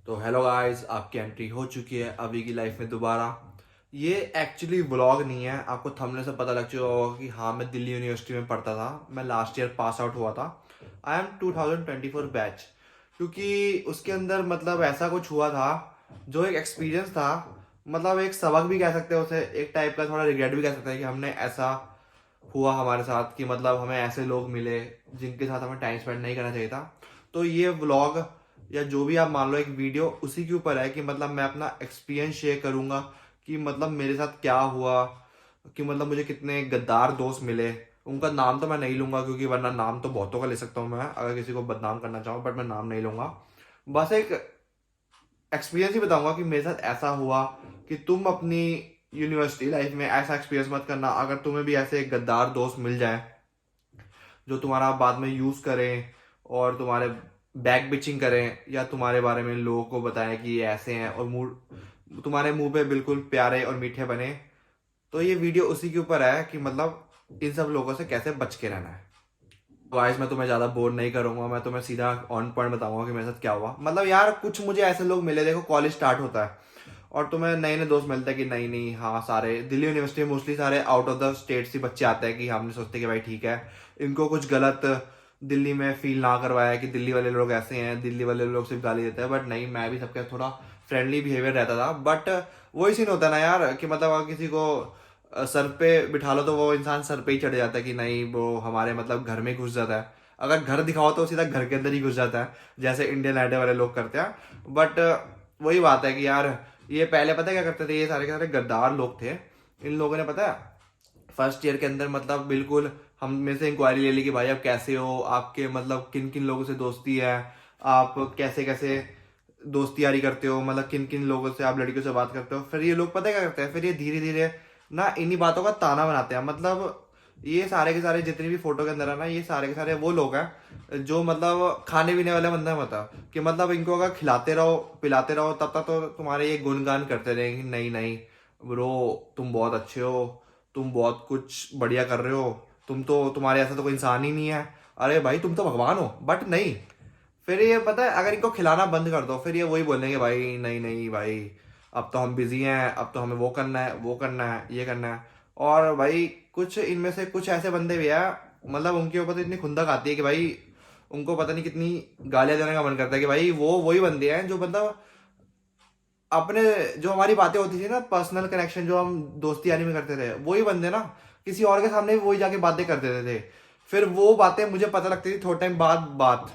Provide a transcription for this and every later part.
तो hello guys, आपकी entry हो चुकी है अभी की लाइफ में दोबारा। ये एक्चुअली व्लॉग नहीं है, आपको थंबनेल से पता लग चुका होगा कि हाँ, मैं दिल्ली यूनिवर्सिटी में पढ़ता था। मैं लास्ट ईयर पास आउट हुआ था। I am 2024 batch. क्योंकि उसके अंदर मतलब ऐसा कुछ हुआ था जो एक एक्सपीरियंस था, मतलब एक सबक भी कह सकते हैं उसे, एक टाइप का थोड़ा रिग्रेट भी कह सकते हैं कि हमने ऐसा हुआ हमारे साथ कि मतलब हमें ऐसे लोग मिले जिनके साथ हमें टाइम स्पेंड नहीं करना चाहिए था। तो ये व्लॉग या जो भी आप मान लो एक वीडियो उसी के ऊपर है कि मतलब मैं अपना एक्सपीरियंस शेयर करूंगा कि मतलब मेरे साथ क्या हुआ, कि मतलब मुझे कितने गद्दार दोस्त मिले। उनका नाम तो मैं नहीं लूंगा क्योंकि वरना नाम तो बहुतों का ले सकता हूँ मैं अगर किसी को बदनाम करना चाहूँ, बट मैं नाम नहीं लूंगा। बस एक एक्सपीरियंस ही बताऊंगा कि मेरे साथ ऐसा हुआ कि तुम अपनी यूनिवर्सिटी लाइफ में ऐसा एक्सपीरियंस मत करना। अगर तुम्हें भी ऐसे गद्दार दोस्त मिल जाए जो तुम्हारा बाद में यूज करें और तुम्हारे बैक बिचिंग करें या तुम्हारे बारे में लोगों को बताएं कि ये ऐसे हैं और मुंह तुम्हारे मुंह पे बिल्कुल प्यारे और मीठे बने, तो ये वीडियो उसी के ऊपर है कि मतलब इन सब लोगों से कैसे बच के रहना है। गाइस, मैं तुम्हें ज्यादा बोर नहीं करूंगा, मैं तुम्हें सीधा ऑन पॉइंट बताऊंगा कि मेरे साथ क्या हुआ। मतलब यार, कुछ मुझे ऐसे लोग मिले, देखो कॉलेज स्टार्ट होता है और तुम्हें नए नए दोस्त मिलते हैं कि नहीं नहीं, हाँ सारे दिल्ली यूनिवर्सिटी में मोस्टली सारे आउट ऑफ द स्टेट से बच्चे आते हैं कि हमने सोचते कि भाई ठीक है, इनको कुछ गलत दिल्ली में फील ना करवाया कि दिल्ली वाले लोग ऐसे हैं, दिल्ली वाले लोग सिर्फ गाली देते हैं। बट नहीं, मैं भी सबके साथ थोड़ा फ्रेंडली बिहेवियर रहता था। बट वही सीन होता है ना यार कि मतलब अगर किसी को सर पे बिठा लो तो वो इंसान सर पे ही चढ़ जाता है कि नहीं, वो हमारे मतलब घर में घुस जाता है। अगर घर दिखाओ तो सीधा घर के अंदर ही घुस जाता है, जैसे इंडियन आइडल वाले लोग करते हैं। बट वही बात है कि यार, ये पहले पता है क्या करते थे, ये सारे के सारे गद्दार लोग थे। इन लोगों ने पता है फर्स्ट ईयर के अंदर मतलब बिल्कुल हम में से इंक्वायरी ले ली कि भाई आप कैसे हो, आपके मतलब किन किन लोगों से दोस्ती है, आप कैसे कैसे दोस्ती यारी करते हो, मतलब किन किन लोगों से आप लड़कियों से बात करते हो। फिर ये लोग पता है क्या करते हैं, फिर ये धीरे धीरे ना इन्हीं बातों का ताना बनाते हैं। मतलब ये सारे के सारे जितनी भी फोटो के अंदर है ना, ये सारे के सारे वो लोग हैं जो मतलब खाने पीने वाले बंदे हैं। मतलब कि मतलब इनको अगर खिलाते रहो पिलाते रहो तब तक तो तुम्हारे ये गुणगान करते रहेंगे कि नहीं नहीं ब्रो, तुम बहुत अच्छे हो, तुम बहुत कुछ बढ़िया कर रहे हो, तुम तो तुम्हारे ऐसा तो कोई इंसान ही नहीं है, अरे भाई तुम तो भगवान हो। बट नहीं, फिर ये पता है अगर इनको खिलाना बंद कर दो फिर ये वही बोलेंगे भाई नहीं नहीं भाई, अब तो हम बिजी हैं, अब तो हमें वो करना है वो करना है ये करना है। और भाई कुछ इनमें से कुछ ऐसे बंदे भी हैं, मतलब उनके ऊपर तो इतनी खुंदक आती है कि भाई उनको पता नहीं कितनी गालियां देने का मन करता है कि भाई वो वही बंदे हैं जो मतलब अपने जो हमारी बातें होती थी ना, पर्सनल कनेक्शन जो हम दोस्ती यारी में करते थे, वही बंदे ना किसी और के सामने भी वही जाके बातें कर देते थे। फिर वो बातें मुझे पता लगती थी थोड़े टाइम बाद बात।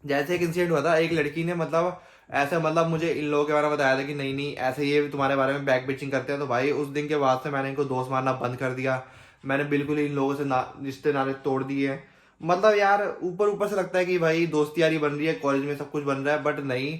जैसे एक इंसिडेंट हुआ था, एक लड़की ने मतलब ऐसे मतलब मुझे इन लोगों के बारे में बताया था कि नहीं नहीं ऐसे ये तुम्हारे बारे में बैक बिचिंग करते हैं। तो भाई उस दिन के बाद से मैंने इनको दोस्त मानना बंद कर दिया। मैंने बिल्कुल इन लोगों से रिश्ते नाते तोड़ दिए हैं। मतलब यार, ऊपर ऊपर से लगता है कि भाई दोस्ती यारी बन रही है, कॉलेज में सब कुछ बन रहा है, बट नहीं,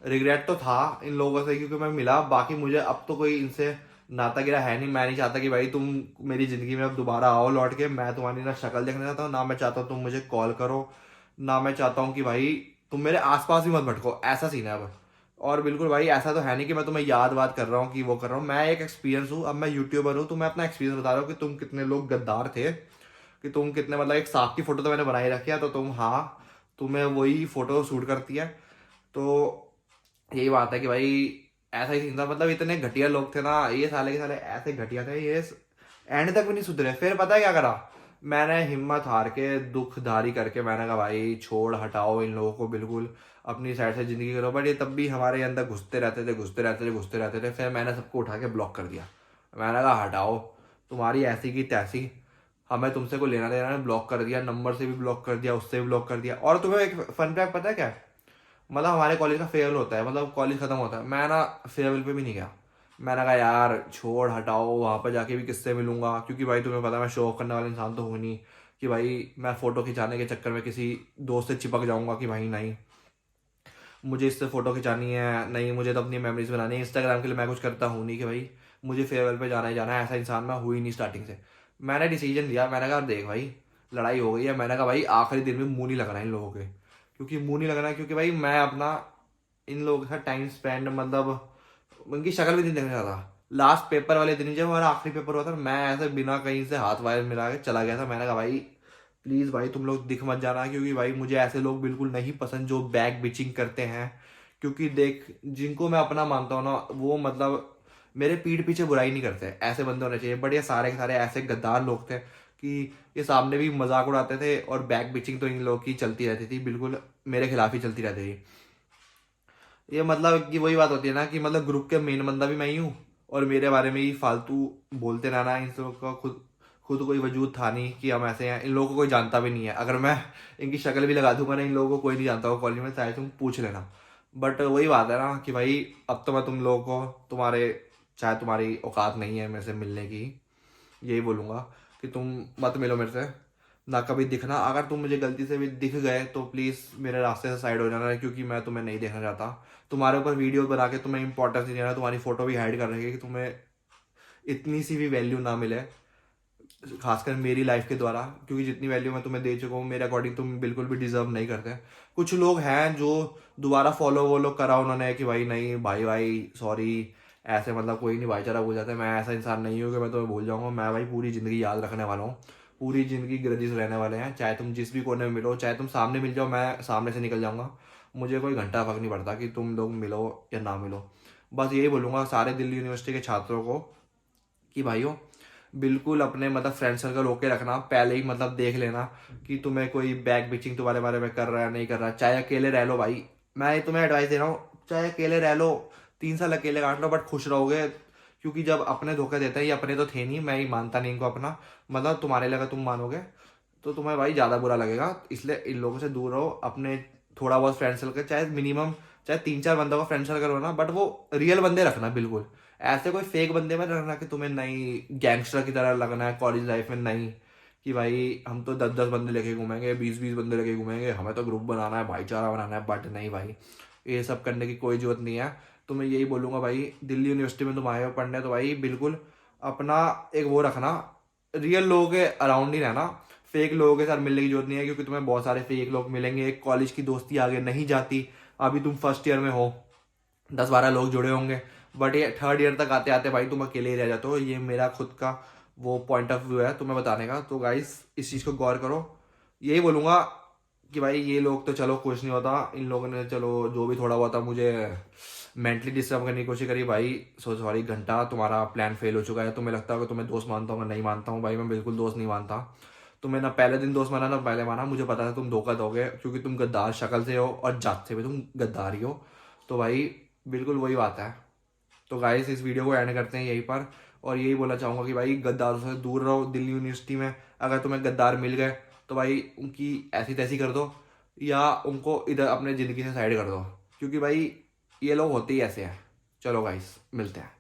रिग्रेट तो था इन लोगों से क्योंकि मैं मिला। बाकी मुझे अब तो कोई इनसे नाता गिरा है नहीं। मैं नहीं चाहता कि भाई तुम मेरी जिंदगी में अब दोबारा आओ लौट के। मैं तुम्हारी ना शक्ल देखना चाहता हूँ, ना मैं चाहता हूँ तुम मुझे कॉल करो, ना मैं चाहता हूँ कि भाई तुम मेरे आसपास भी मत भटको। ऐसा सीन है अब। और बिल्कुल भाई ऐसा तो है नहीं कि मैं तुम्हें याद वाद कर रहा हूँ कि वो कर रहा हूँ। मैं एक एक्सपीरियंस हूँ, अब मैं यूट्यूबर हूँ तो मैं अपना एक्सपीरियंस बता रहा हूँ कि तुम कितने लोग गद्दार थे, कि तुम कितने मतलब एक सांप की फोटो तो मैंने बनाई रखी है तो तुम, हाँ, तुम्हें वही फोटो शूट करती है। तो यही बात है कि भाई ऐसा ही सीन था। मतलब इतने घटिया लोग थे ना, ये साले के साले ऐसे घटिया थे, ये एंड तक भी नहीं सुधरे। फिर पता है क्या करा, मैंने हिम्मत हार के दुखधारी करके मैंने कहा भाई छोड़ हटाओ इन लोगों को, बिल्कुल अपनी साइड से जिंदगी करो। बट ये तब भी हमारे अंदर घुसते रहते थे घुसते रहते थे घुसते रहते थे। फिर मैंने सबको उठा के ब्लॉक कर दिया। मैंने कहा हटाओ, तुम्हारी ऐसी की तैसी, हमें तुमसे कोई लेना देना नहीं। ब्लॉक कर दिया, नंबर से भी ब्लॉक कर दिया, उससे भी ब्लॉक कर दिया। और तुम्हें एक फन फैक्ट पता है क्या है? मतलब हमारे कॉलेज का फेयरवेल होता है, मतलब कॉलेज खत्म होता है, मैं ना फेयरवेल पे भी नहीं गया। मैंने कहा यार छोड़ हटाओ, वहां पर जाके भी किससे मिलूंगा, क्योंकि भाई तुम्हें पता है मैं शो ऑफ करने वाला इंसान तो हूँ नहीं कि भाई मैं फोटो खिंचाने के चक्कर में किसी दोस्त से चिपक जाऊंगा कि भाई नहीं मुझे इससे फोटो खिंचानी है, नहीं मुझे तो अपनी मेमोरीज बनानी है। इंस्टाग्राम के लिए मैं कुछ करता हूँ नहीं कि भाई मुझे फेयरवेल पे जाना ही जाना है, ऐसा इंसान मैं हुई नहीं स्टार्टिंग से। मैंने डिसीजन लिया, मैंने कहा देख भाई लड़ाई हो गई है, मैंने कहा भाई आखिरी दिन में मुंह नहीं लगना इन लोगों के, क्योंकि मुंह नहीं लगना, क्योंकि भाई मैं अपना इन लोगों के साथ टाइम स्पेंड मतलब उनकी शक्ल भी नहीं देखना चाहता। लास्ट पेपर वाले दिन जब हमारा आखिरी पेपर हुआ था, मैं ऐसे बिना कहीं से हाथ वायर मिला के चला गया था। मैंने कहा भाई प्लीज भाई तुम लोग दिख मत जाना, क्योंकि भाई मुझे ऐसे लोग बिल्कुल नहीं पसंद जो बैक बिचिंग करते हैं। क्योंकि देख, जिनको मैं अपना मानता हूँ ना, वो मतलब मेरे पीठ पीछे बुराई नहीं करते, ऐसे बंदे होने चाहिए। बट ये सारे के सारे ऐसे गद्दार लोग थे कि ये सामने भी मजाक उड़ाते थे और बैक बिचिंग तो इन लोगों की चलती रहती थी, बिल्कुल मेरे खिलाफ ही चलती रहती थी। ये मतलब कि वही बात होती है ना कि मतलब ग्रुप के मेन बंदा भी मैं ही हूँ, और मेरे बारे में ही फालतू बोलते रहना। इन लोगों का खुद खुद कोई वजूद था नहीं कि हम ऐसे हैं। इन लोगों को कोई जानता भी नहीं है। अगर मैं इनकी शक्ल भी लगा दूंगा ना, इन लोगों को कोई नहीं जानता होगा कॉलेज में, चाहे तुम पूछ लेना। बट वही बात है ना कि भाई अब तो मैं तुम लोगों को तुम्हारे, चाहे तुम्हारी औकात नहीं है मेरे से मिलने की, यही बोलूँगा कि तुम मत मिलो मेरे से, ना कभी दिखना। अगर तुम मुझे गलती से भी दिख गए तो प्लीज़ मेरे रास्ते से साइड हो जाना, क्योंकि मैं तुम्हें नहीं देखना चाहता। तुम्हारे ऊपर वीडियो बना के तुम्हें इंपॉर्टेंस नहीं देना, तुम्हारी फोटो भी हाइड कर रही है कि तुम्हें इतनी सी भी वैल्यू ना मिले, खासकर मेरी लाइफ के द्वारा। क्योंकि जितनी वैल्यू मैं तुम्हें दे चुका हूँ, मेरे अकॉर्डिंग तुम बिल्कुल भी डिजर्व नहीं करते। कुछ लोग हैं जो दोबारा फॉलो वॉलो करा उन्होंने कि भाई नहीं भाई भाई सॉरी, ऐसे मतलब कोई नहीं भाईचारा भूल जाता है। मैं ऐसा इंसान नहीं हूँ कि मैं तुम्हें भूल जाऊंगा। मैं भाई पूरी ज़िंदगी याद रखने वाला हूँ, पूरी ज़िंदगी ग्रजेस रहने वाले हैं। चाहे तुम जिस भी कोने में मिलो, चाहे तुम सामने मिल जाओ, मैं सामने से निकल जाऊंगा। मुझे कोई घंटा फर्क नहीं पड़ता कि तुम लोग मिलो या ना मिलो। बस यही बोलूँगा सारे दिल्ली यूनिवर्सिटी के छात्रों को कि भाइयों, बिल्कुल अपने मतलब फ्रेंड सर्कल होके रखना। पहले ही मतलब देख लेना कि तुम्हें कोई बैक बिचिंग तुम्हारे बारे में कर रहा है नहीं कर रहा है। चाहे अकेले रह लो भाई, मैं तुम्हें एडवाइस दे रहा हूँ, चाहे अकेले रह लो, 3 साल अकेले काट लो, बट खुश रहोगे। क्योंकि जब अपने धोखा देते हैं, ये अपने तो थे नहीं, मैं ही मानता नहीं इनको अपना, मतलब तुम्हारे लिए अगर तुम मानोगे तो तुम्हें भाई ज़्यादा बुरा लगेगा। इसलिए इन लोगों से दूर रहो। अपने थोड़ा बहुत फ्रेंड सर्कल, चाहे मिनिमम चाहे 3-4 बंदों का फ्रेंड सर्कल हो ना, बट वो रियल बंदे रखना बिल्कुल। ऐसे कोई फेक बंदे में रखना कि तुम्हें नहीं गैंगस्टर की तरह लगना है कॉलेज लाइफ में, नहीं कि भाई हम तो 10-10 बंदे लेके घूमेंगे, 20-20 बंदे लेके घूमेंगे, हमें तो ग्रुप बनाना है, भाईचारा बनाना है। बट नहीं भाई, ये सब करने की कोई जरूरत नहीं है। तो मैं यही बोलूँगा भाई, दिल्ली यूनिवर्सिटी में तुम आए हो पढ़ने, तो भाई बिल्कुल अपना एक वो रखना, रियल लोगों के अराउंड ही रहना। फेक लोगों के साथ मिलने की जरूरत नहीं है, क्योंकि तुम्हें बहुत सारे फेक लोग मिलेंगे। कॉलेज की दोस्ती आगे नहीं जाती। अभी तुम फर्स्ट ईयर में हो, 10-12 लोग जुड़े होंगे, बट ये थर्ड ईयर तक आते आते भाई तुम अकेले ही रह जाते हो। ये मेरा खुद का वो पॉइंट ऑफ व्यू है तुम्हें बताने का। तो गाइस इस चीज़ को गौर करो। यही बोलूँगा कि भाई ये लोग तो चलो कुछ नहीं होता, इन लोगों ने चलो जो भी थोड़ा बहुत मुझे मेंटली डिस्टर्ब करने की कोशिश करी भाई, सो सॉरी। घंटा तुम्हारा प्लान फेल हो चुका है। तुम्हें लगता है कि तुम्हें दोस्त मानता हूँ, मैं नहीं मानता हूँ भाई, मैं बिल्कुल दोस्त नहीं मानता तुम्हें। ना पहले दिन दोस्त माना ना पहले माना, मुझे पता था तुम धोखा दोगे, क्योंकि तुम गद्दार शक्ल से हो और जात से भी तुम गद्दार ही हो। तो भाई बिल्कुल वही बात है। तो गाइस इस वीडियो को एंड करते हैं यहीं पर, और यही बोलना चाहूँगा कि भाई गद्दारों से दूर रहो। दिल्ली यूनिवर्सिटी में अगर तुम्हें गद्दार मिल गए तो भाई उनकी ऐसी तैसी कर दो, या उनको इधर अपने ज़िंदगी से साइड कर दो, क्योंकि भाई ये लोग होते ही ऐसे हैं। चलो गाइस मिलते हैं।